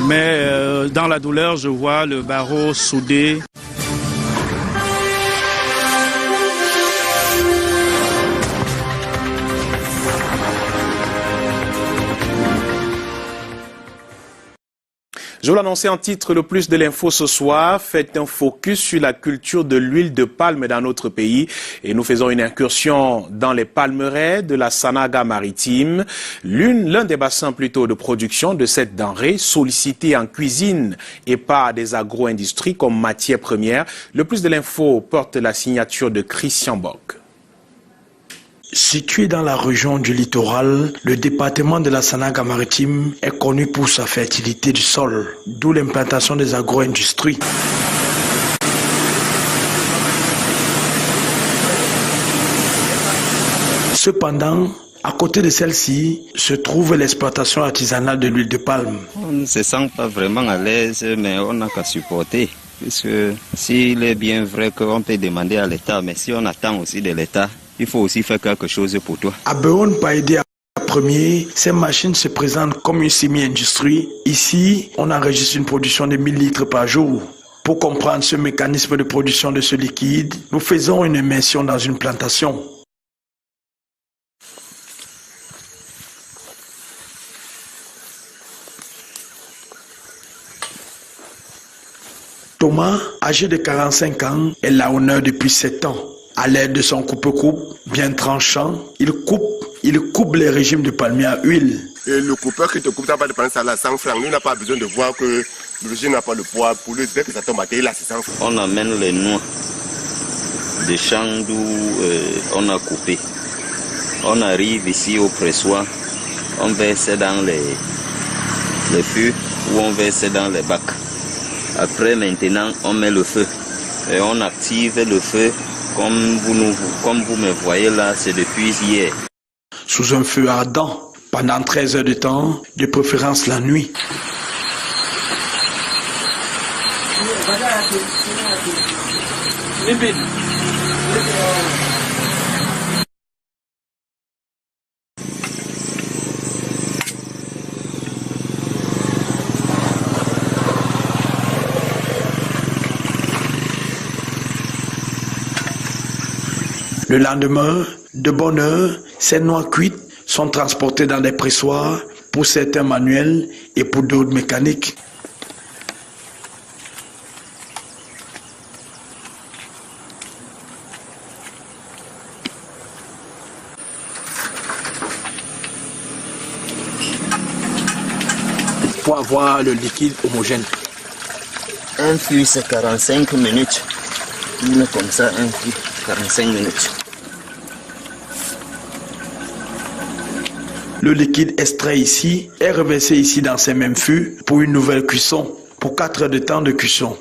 Mais dans la douleur, je vois le barreau soudé. Je vous l'annonçais en titre, le plus de l'info ce soir fait un focus sur la culture de l'huile de palme dans notre pays. Et nous faisons une incursion dans les palmeraies de la Sanaga maritime, l'un des bassins plutôt de production de cette denrée, sollicitée en cuisine et par des agro-industries comme matière première. Le plus de l'info porte la signature de Christian Bock. Situé dans la région du littoral, le département de la Sanaga maritime est connu pour sa fertilité du sol, d'où l'implantation des agro-industries. Cependant, à côté de celle-ci, se trouve l'exploitation artisanale de l'huile de palme. On ne se sent pas vraiment à l'aise, mais on n'a qu'à supporter. Puisque s'il est bien vrai qu'on peut demander à l'État, mais si on attend aussi de l'État, il faut aussi faire quelque chose pour toi. À Béon Païdé, à premier, ces machines se présentent comme une semi-industrie. Ici, on enregistre une production de 1000 litres par jour. Pour comprendre ce mécanisme de production de ce liquide, nous faisons une immersion dans une plantation. Thomas, âgé de 45 ans, est là honneur depuis 7 ans. À l'aide de son coupe-coupe bien tranchant, il coupe les régimes de palmier à huile. Et le coupeur qui te coupe, ça va dépendre ça à 100 francs. Lui n'a pas besoin de voir que le régime n'a pas le poids. Pour lui, dès que ça tombe à terre, là, c'est 100 francs. On amène les noix des champs d'où on a coupé. On arrive ici au pressoir, on verse dans les fûts ou on verse dans les bacs. Après, maintenant, on met le feu et on active le feu. Comme vous me voyez là, c'est depuis hier. Sous un feu ardent, pendant 13 heures de temps, de préférence la nuit. Le lendemain, de bonne heure, ces noix cuites sont transportées dans des pressoirs, pour certains manuels et pour d'autres mécaniques. Pour avoir le liquide homogène. Un fût, c'est 45 minutes. Une comme ça, un fût, 45 minutes. Le liquide extrait ici est reversé ici dans ces mêmes fûts pour une nouvelle cuisson, pour 4 heures de temps de cuisson.